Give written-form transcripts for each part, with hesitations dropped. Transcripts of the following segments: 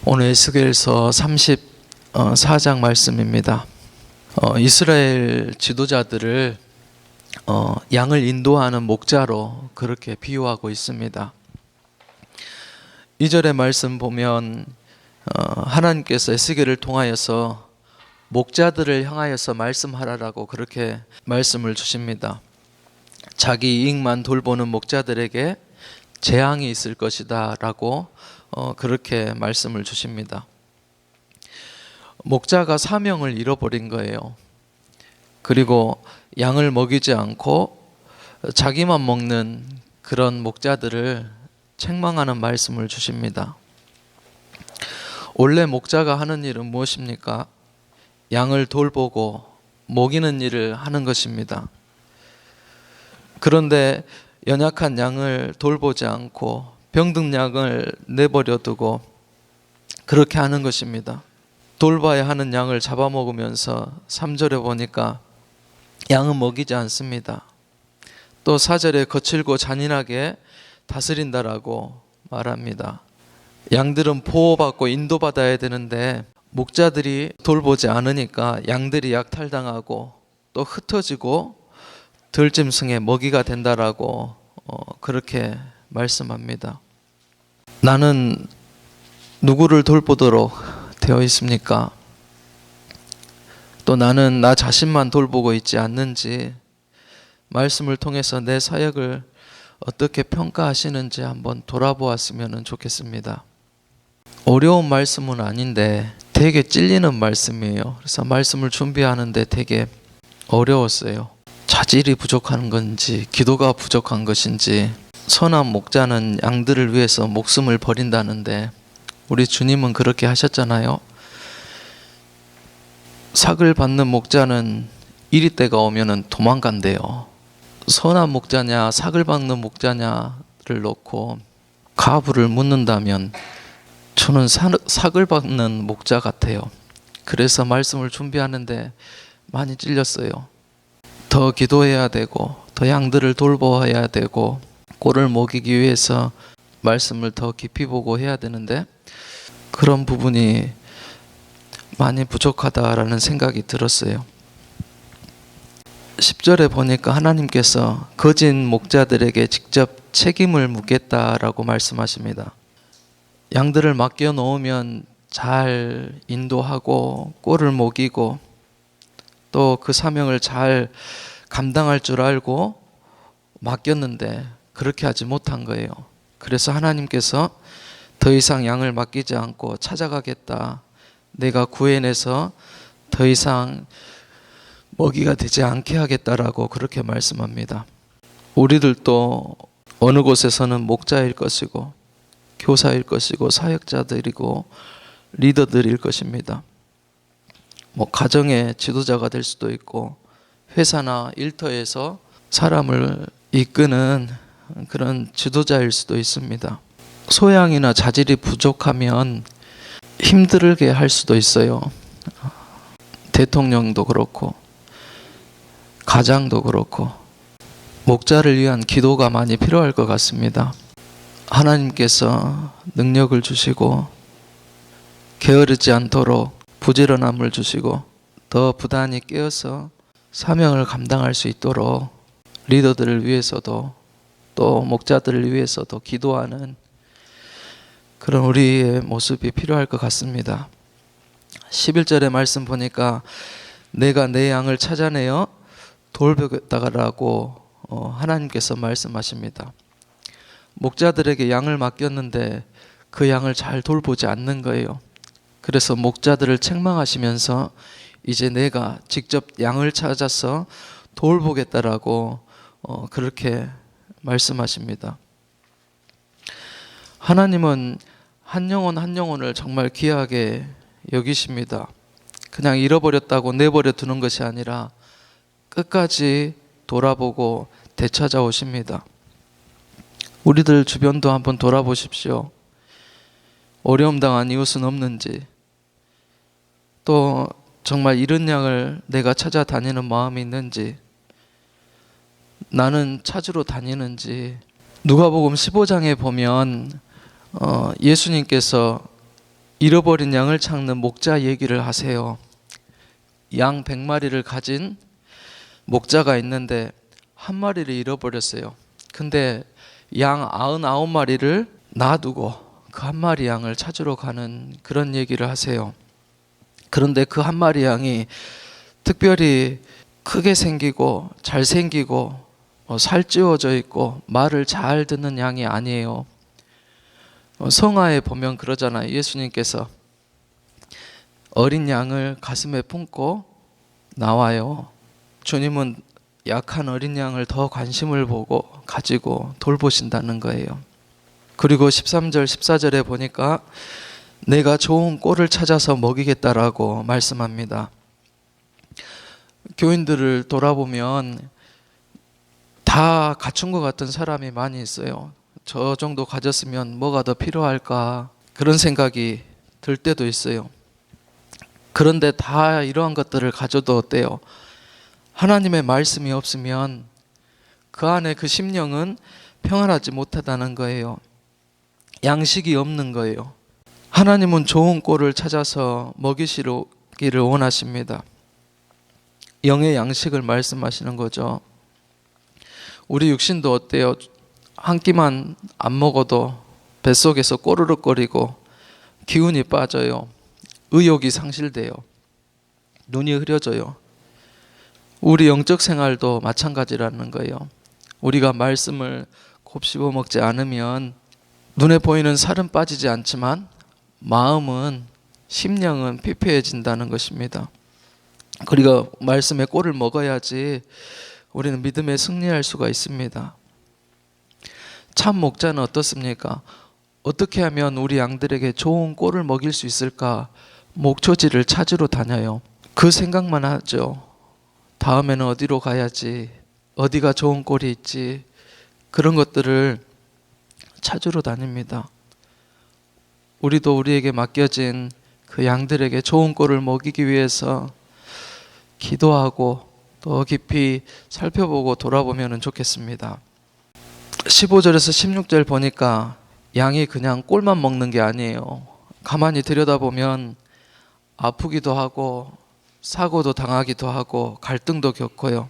오늘 에스겔서 34장 말씀입니다. 이스라엘 지도자들을 양을 인도하는 목자로 그렇게 비유하고 있습니다. 2절의 말씀 보면 하나님께서 에스겔을 통하여서 목자들을 향하여서 말씀하라라고 그렇게 말씀을 주십니다. 자기 이익만 돌보는 목자들에게 재앙이 있을 것이다 라고 그렇게 말씀을 주십니다. 목자가 사명을 잃어버린 거예요. 그리고 양을 먹이지 않고 자기만 먹는 그런 목자들을 책망하는 말씀을 주십니다. 원래 목자가 하는 일은 무엇입니까? 양을 돌보고 먹이는 일을 하는 것입니다. 그런데 연약한 양을 돌보지 않고 병든 양을 내버려 두고 그렇게 하는 것입니다. 돌봐야 하는 양을 잡아먹으면서 3절에 보니까 양은 먹이지 않습니다. 또 4절에 거칠고 잔인하게 다스린다라고 말합니다. 양들은 보호받고 인도받아야 되는데 목자들이 돌보지 않으니까 양들이 약탈당하고 또 흩어지고 들짐승의 먹이가 된다라고 그렇게 말씀합니다. 나는 누구를 돌보도록 되어 있습니까? 또 나는 나 자신만 돌보고 있지 않는지 말씀을 통해서 내 사역을 어떻게 평가하시는지 한번 돌아보았으면 좋겠습니다. 어려운 말씀은 아닌데 되게 찔리는 말씀이에요. 그래서 말씀을 준비하는데 되게 어려웠어요. 자질이 부족한 건지 기도가 부족한 것인지. 선한 목자는 양들을 위해서 목숨을 버린다는데 우리 주님은 그렇게 하셨잖아요. 삭을 받는 목자는 이리 때가 오면 도망간대요. 선한 목자냐 삭을 받는 목자냐를 놓고 가부를 묻는다면 저는 삭을 받는 목자 같아요. 그래서 말씀을 준비하는데 많이 찔렸어요. 더 기도해야 되고 더 양들을 돌보아야 되고 꼴을 먹이기 위해서 말씀을 더 깊이 보고 해야 되는데 그런 부분이 많이 부족하다라는 생각이 들었어요. 10절에 보니까 하나님께서 거짓 목자들에게 직접 책임을 묻겠다라고 말씀하십니다. 양들을 맡겨 놓으면 잘 인도하고 꼴을 먹이고 또 그 사명을 잘 감당할 줄 알고 맡겼는데 그렇게 하지 못한 거예요. 그래서 하나님께서 더 이상 양을 맡기지 않고 찾아가겠다. 내가 구해내서 더 이상 먹이가 되지 않게 하겠다라고 그렇게 말씀합니다. 우리들도 어느 곳에서는 목자일 것이고 교사일 것이고 사역자들이고 리더들일 것입니다. 가정의 지도자가 될 수도 있고 회사나 일터에서 사람을 이끄는 그런 지도자일 수도 있습니다. 소양이나 자질이 부족하면 힘들게 할 수도 있어요. 대통령도 그렇고 가장도 그렇고 목자를 위한 기도가 많이 필요할 것 같습니다. 하나님께서 능력을 주시고 게으르지 않도록 부지런함을 주시고 더 부단히 깨어서 사명을 감당할 수 있도록 리더들을 위해서도 또 목자들을 위해서도 기도하는 그런 우리의 모습이 필요할 것 같습니다. 11절의 말씀 보니까 내가 내 양을 찾아내어 돌보겠다라고 하나님께서 말씀하십니다. 목자들에게 양을 맡겼는데 그 양을 잘 돌보지 않는 거예요. 그래서 목자들을 책망하시면서 이제 내가 직접 양을 찾아서 돌보겠다라고 그렇게 말씀하십니다. 하나님은 한 영혼 한 영혼을 정말 귀하게 여기십니다. 그냥 잃어버렸다고 내버려 두는 것이 아니라 끝까지 돌아보고 되찾아오십니다. 우리들 주변도 한번 돌아보십시오. 어려움 당한 이웃은 없는지, 또 정말 잃은 양을 내가 찾아다니는 마음이 있는지, 나는 찾으러 다니는지. 누가복음 15장에 보면 예수님께서 잃어버린 양을 찾는 목자 얘기를 하세요. 양 100마리를 가진 목자가 있는데 한 마리를 잃어버렸어요. 근데 양 99마리를 놔두고 그 한 마리 양을 찾으러 가는 그런 얘기를 하세요. 그런데 그 한 마리 양이 특별히 크게 생기고 잘생기고 살찌워져 있고 말을 잘 듣는 양이 아니에요. 성화에 보면 그러잖아요. 예수님께서 어린 양을 가슴에 품고 나와요. 주님은 약한 어린 양을 더 관심을 보고 가지고 돌보신다는 거예요. 그리고 13절 14절에 보니까 내가 좋은 꼴을 찾아서 먹이겠다라고 말씀합니다. 교인들을 돌아보면 다 갖춘 것 같은 사람이 많이 있어요. 저 정도 가졌으면 뭐가 더 필요할까 그런 생각이 들 때도 있어요. 그런데 다 이러한 것들을 가져도 어때요? 하나님의 말씀이 없으면 그 안에 그 심령은 평안하지 못하다는 거예요. 양식이 없는 거예요. 하나님은 좋은 꼴을 찾아서 먹이시기를 원하십니다. 영의 양식을 말씀하시는 거죠. 우리 육신도 어때요? 한 끼만 안 먹어도 뱃속에서 꼬르륵거리고 기운이 빠져요. 의욕이 상실돼요. 눈이 흐려져요. 우리 영적 생활도 마찬가지라는 거예요. 우리가 말씀을 곱씹어 먹지 않으면 눈에 보이는 살은 빠지지 않지만 마음은, 심령은 피폐해진다는 것입니다. 우리가 말씀의 꼴을 먹어야지 우리는 믿음에 승리할 수가 있습니다. 참 목자는 어떻습니까? 어떻게 하면 우리 양들에게 좋은 꼴을 먹일 수 있을까? 목초지를 찾으러 다녀요. 그 생각만 하죠. 다음에는 어디로 가야지, 어디가 좋은 꼴이 있지, 그런 것들을 찾으러 다닙니다. 우리도 우리에게 맡겨진 그 양들에게 좋은 꼴을 먹이기 위해서 기도하고 더 깊이 살펴보고 돌아보면 좋겠습니다. 15절에서 16절 보니까 양이 그냥 꼴만 먹는 게 아니에요. 가만히 들여다보면 아프기도 하고 사고도 당하기도 하고 갈등도 겪어요.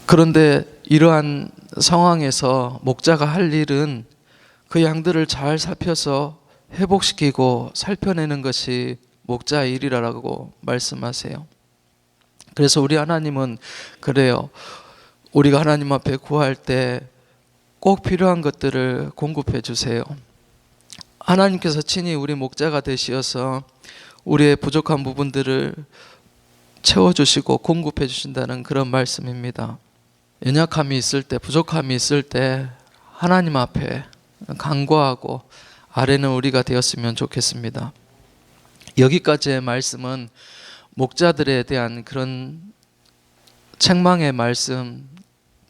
그런데 이러한 상황에서 목자가 할 일은 그 양들을 잘 살펴서 회복시키고 살펴내는 것이 목자의 일이라고 말씀하세요. 그래서 우리 하나님은 그래요. 우리가 하나님 앞에 구할 때 꼭 필요한 것들을 공급해 주세요. 하나님께서 친히 우리 목자가 되시어서 우리의 부족한 부분들을 채워주시고 공급해 주신다는 그런 말씀입니다. 연약함이 있을 때, 부족함이 있을 때 하나님 앞에 간구하고 아뢰는 우리가 되었으면 좋겠습니다. 여기까지의 말씀은 목자들에 대한 그런 책망의 말씀,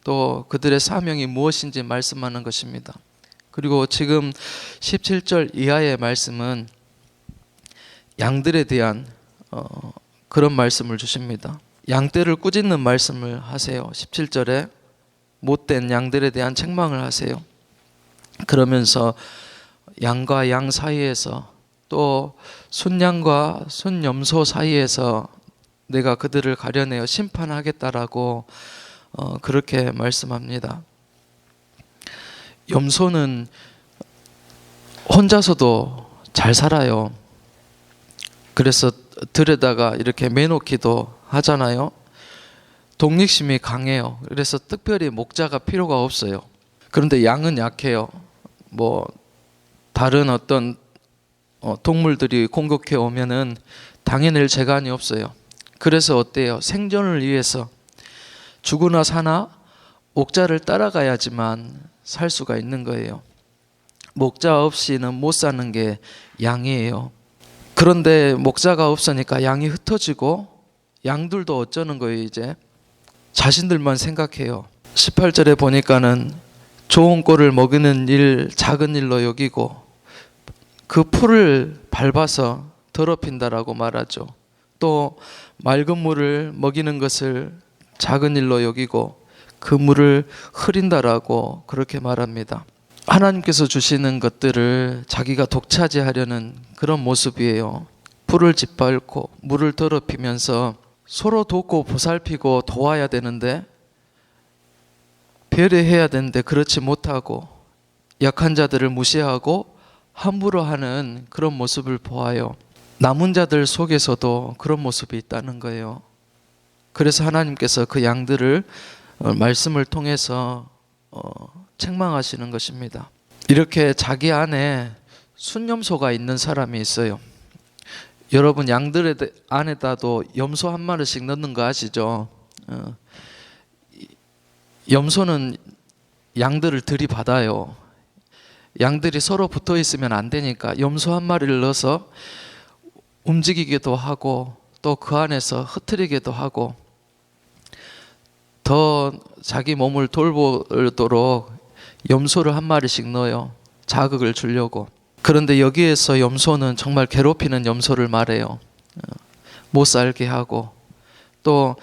또 그들의 사명이 무엇인지 말씀하는 것입니다. 그리고 지금 17절 이하의 말씀은 양들에 대한 그런 말씀을 주십니다. 양떼를 꾸짖는 말씀을 하세요. 17절에 못된 양들에 대한 책망을 하세요. 그러면서 양과 양 사이에서 또 순양과 순염소 사이에서 내가 그들을 가려내어 심판하겠다라고 그렇게 말씀합니다. 염소는 혼자서도 잘 살아요. 그래서 들에다가 이렇게 매놓기도 하잖아요. 독립심이 강해요. 그래서 특별히 목자가 필요가 없어요. 그런데 양은 약해요. 다른 어떤 동물들이 공격해 오면은 당해낼 재간이 없어요. 그래서 어때요? 생존을 위해서 죽으나 사나 목자를 따라가야지만 살 수가 있는 거예요. 목자 없이는 못 사는 게 양이에요. 그런데 목자가 없으니까 양이 흩어지고 양들도 어쩌는 거예요. 이제 자신들만 생각해요. 18절에 보니까는 좋은 꼴을 먹이는 일 작은 일로 여기고 그 풀을 밟아서 더럽힌다라고 말하죠. 또 맑은 물을 먹이는 것을 작은 일로 여기고 그 물을 흐린다라고 그렇게 말합니다. 하나님께서 주시는 것들을 자기가 독차지하려는 그런 모습이에요. 불을 짓밟고 물을 더럽히면서 서로 돕고 보살피고 도와야 되는데, 배려해야 되는데 그렇지 못하고 약한 자들을 무시하고 함부로 하는 그런 모습을 보아요. 남은 자들 속에서도 그런 모습이 있다는 거예요. 그래서 하나님께서 그 양들을 말씀을 통해서 책망하시는 것입니다. 이렇게 자기 안에 순염소가 있는 사람이 있어요. 여러분, 양들 안에다도 염소 한 마리씩 넣는 거 아시죠? 염소는 양들을 들이받아요. 양들이 서로 붙어 있으면 안 되니까 염소 한 마리를 넣어서 움직이기도 하고 또 그 안에서 흩트리기도 하고 더 자기 몸을 돌보도록 염소를 한 마리씩 넣어요. 자극을 주려고. 그런데 여기에서 염소는 정말 괴롭히는 염소를 말해요. 못 살게 하고 또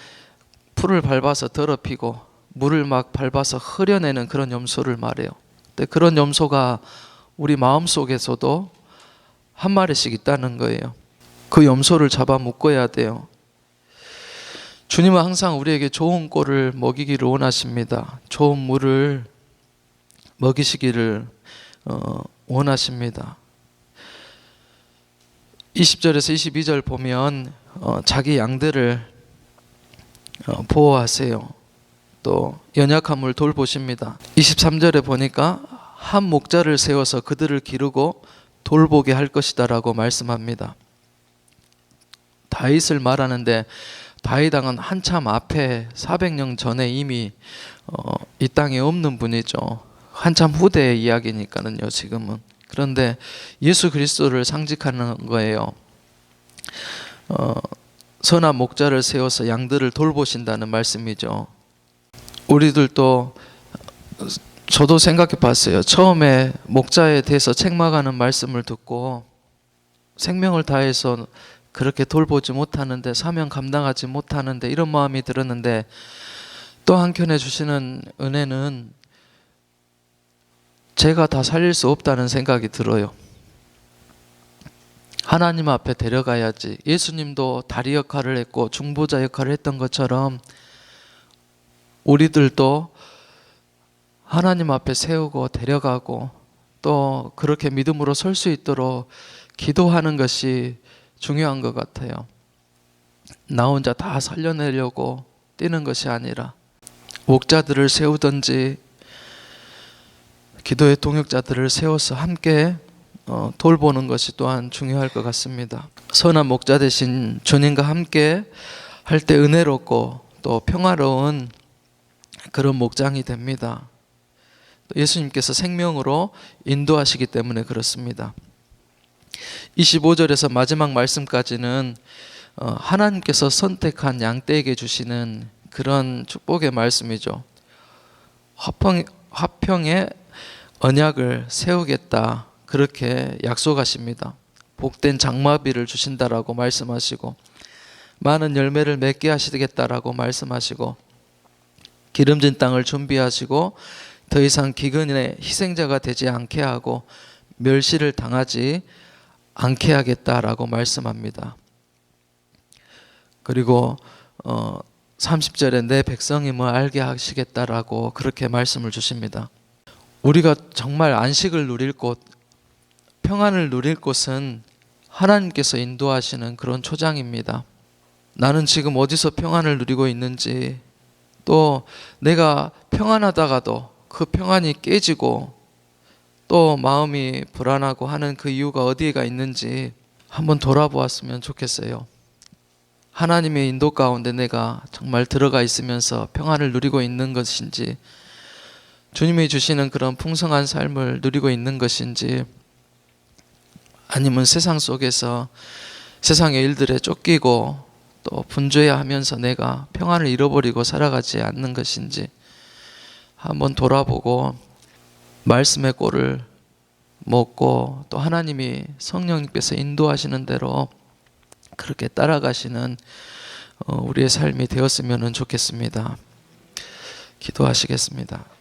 풀을 밟아서 더럽히고 물을 막 밟아서 흐려내는 그런 염소를 말해요. 근데 그런 염소가 우리 마음속에서도 한 마리씩 있다는 거예요. 그 염소를 잡아 묶어야 돼요. 주님은 항상 우리에게 좋은 꼴을 먹이기를 원하십니다. 좋은 물을 먹이시기를 원하십니다. 20절에서 22절 보면 자기 양들을 보호하세요. 또 연약함을 돌보십니다. 23절에 보니까 한 목자를 세워서 그들을 기르고 돌보게 할 것이다 라고 말씀합니다. 다윗을 말하는데 다윗 왕은 한참 앞에 400년 전에 이미 이 땅에 없는 분이죠. 한참 후대의 이야기니까는요, 지금은. 그런데 예수 그리스도를 상징하는 거예요. 선한 목자를 세워서 양들을 돌보신다는 말씀이죠. 우리들도, 저도 생각해 봤어요. 처음에 목자에 대해서 책망하는 말씀을 듣고 생명을 다해서 그렇게 돌보지 못하는데, 사명 감당하지 못하는데, 이런 마음이 들었는데, 또 한켠에 주시는 은혜는 제가 다 살릴 수 없다는 생각이 들어요. 하나님 앞에 데려가야지. 예수님도 다리 역할을 했고 중보자 역할을 했던 것처럼 우리들도 하나님 앞에 세우고 데려가고 또 그렇게 믿음으로 설 수 있도록 기도하는 것이 중요한 것 같아요. 나 혼자 다 살려내려고 뛰는 것이 아니라 목자들을 세우든지 기도의 동역자들을 세워서 함께 돌보는 것이 또한 중요할 것 같습니다. 선한 목자 대신 주님과 함께 할 때 은혜롭고 또 평화로운 그런 목장이 됩니다. 예수님께서 생명으로 인도하시기 때문에 그렇습니다. 25절에서 마지막 말씀까지는 하나님께서 선택한 양떼에게 주시는 그런 축복의 말씀이죠. 화평의 언약을 세우겠다, 그렇게 약속하십니다. 복된 장마비를 주신다라고 말씀하시고 많은 열매를 맺게 하시겠다라고 말씀하시고 기름진 땅을 준비하시고 더 이상 기근의 희생자가 되지 않게 하고 멸시를 당하지 않게 하겠다라고 말씀합니다. 그리고 30절에 내 백성임을 알게 하시겠다라고 그렇게 말씀을 주십니다. 우리가 정말 안식을 누릴 곳, 평안을 누릴 곳은 하나님께서 인도하시는 그런 초장입니다. 나는 지금 어디서 평안을 누리고 있는지, 또 내가 평안하다가도 그 평안이 깨지고 또 마음이 불안하고 하는 그 이유가 어디에가 있는지 한번 돌아보았으면 좋겠어요. 하나님의 인도 가운데 내가 정말 들어가 있으면서 평안을 누리고 있는 것인지, 주님이 주시는 그런 풍성한 삶을 누리고 있는 것인지, 아니면 세상 속에서 세상의 일들에 쫓기고 또 분주해야 하면서 내가 평안을 잃어버리고 살아가지 않는 것인지 한번 돌아보고 말씀의 꼴을 먹고 또 하나님이 성령님께서 인도하시는 대로 그렇게 따라가시는 우리의 삶이 되었으면 좋겠습니다. 기도하시겠습니다.